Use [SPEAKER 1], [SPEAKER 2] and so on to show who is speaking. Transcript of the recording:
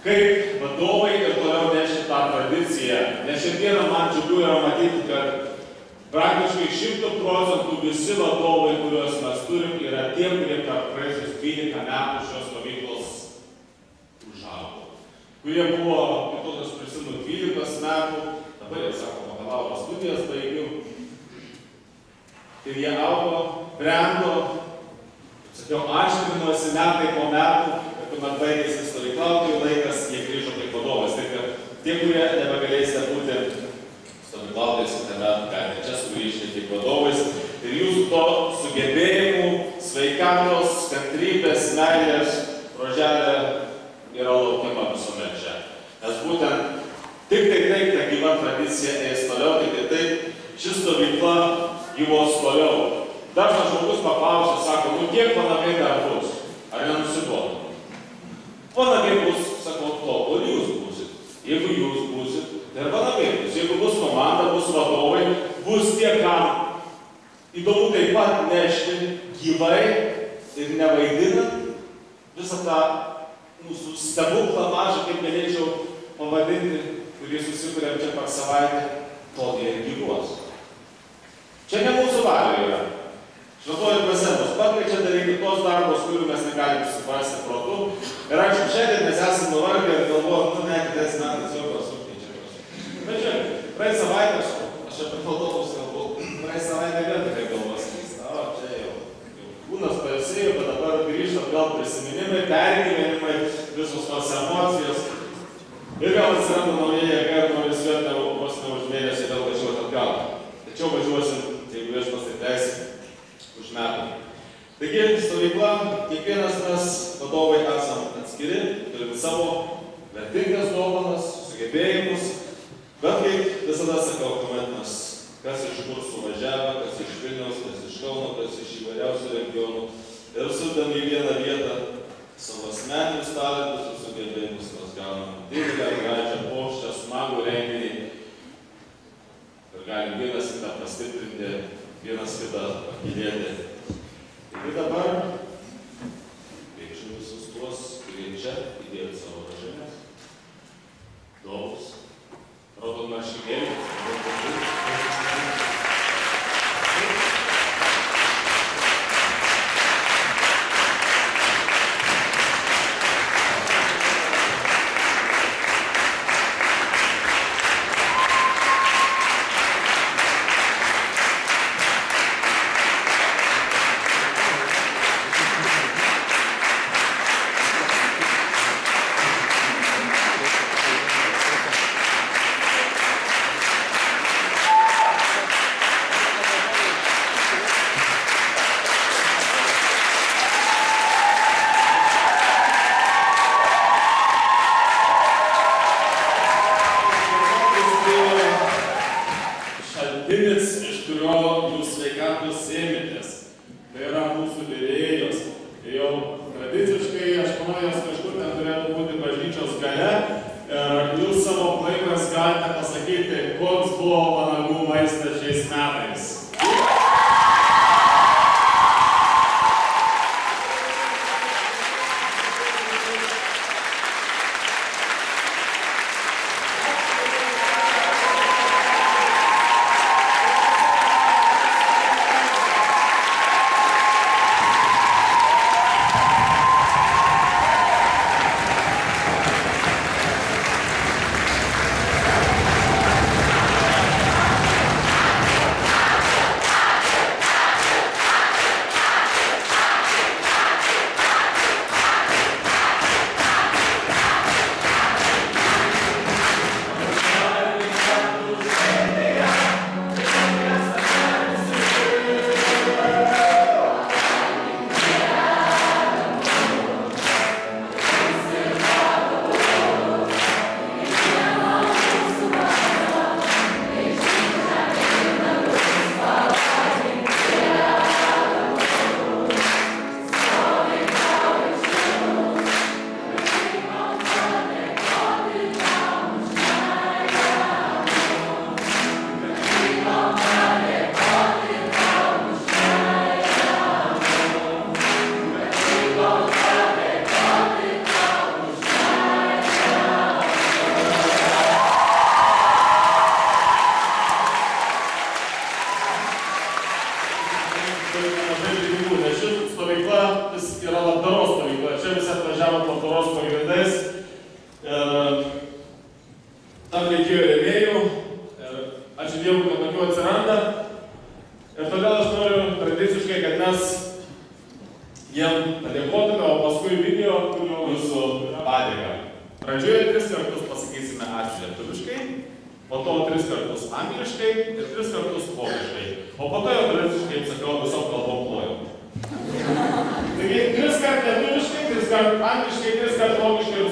[SPEAKER 1] kaip vadovai ir toliau nešti tą tradiciją. Nes šiandieną man džiugu yra matyti, kad praktiškai 100% visi vadovai, kuriuos mes turim, yra tie, kurie per praėjusius 12 metų šios stovyklos užaugo. Kurie buvo, kitokios prisimenu, 12 metų, dabar jau sako, bakalauro studijas baigiu. Ir jie augo, brendo, sakiau, aštrinosi metai po metų, ir kuomet baigėsi stovyklautojų laikas, jie grįžo kaip vadovas. Tai kad tie, kurie nebegalėsite būti stovyklautojais kitą metą, galite čia sugrįžti kaip vadovais. Ir jūsų to sugebėjimų, sveikatos, kantrybės, meilės, roželė yra laukiama visuomet čia. Nes būtent tik tai taip ta gyva tradicija eis toliau, tik tai taip ši stovykla gyvos toliau. Dažnas žmogus paklausia, sako, nu kiek vanagai dar bus? Ar nenusibodo? Vanagai bus, sakau, tol, kol jūs būsit. Jeigu jūs būsit, tai ir vanagai bus. Jeigu bus komanda, bus vadovai, bus tie, kam įdomu taip pat nešti gyvai ir nevaidinant visą tą mūsų stebuklą mažą, kaip galėčiau pavadinti, kurį susikūrėm čia per savaitę, tol jie ir gyvuos. Čia ne mūsų valio yra. Šventoji dvasia mus pakviečia daryti tos darbus, kurių mes negalim suprasti protu. Ir aišku, šiandien mes esame nuvargę ir galvojam, nu ne, kitais metais jau pasukti čia kažkaip. Bet žiūrėk, praeitą savaitę, aš apie vadovus kalbu, praeitą savaitę vėl tikrai galvos keista. O, čia jau kūnas pailsėjo, bet dabar grįžta atgal prisiminimai, pergyvenimai, visos tos emocijos. Ir vėl atsiranda nauja jėga ir noris vėl vos ne už mėnesį vėl važiuoti atgal. Tačiau važiuosim, jeigu viešpas tai teisi, už metų. Taigi, stovykla, kiekvienas mes vadovai esam atskiri, turime savo vertingas dovanas, sugebėjimus, bet kaip visada sakau, kuomet mes kas iš kur suvažiavę, kas iš Vilniaus, kas iš Kauno, kas iš įvairiausių regionų ir sudami į vieną vietą savo asmeninius talentus ir sugebėjimus, mes gauname didelę, gražią, puokštę, smagų renginį ir galim vienas kitą pastiprinti, vienas kitą pakylėti. Ir dabar kviečiu visus tuos, kurie čia įdėti savo rožėles, dovus, rodom marškinėlį. Pradžioje 3 kartus pasakysime ačiū lietuviškai, po to 3 kartus angliškai ir 3 kartus vokiškai. O po to jau tradiciškai, kaip sakau, visom kalbom plojau. Taigi 3 kart lietuviškai, 3 kart angliškai, 3 kart vokiškai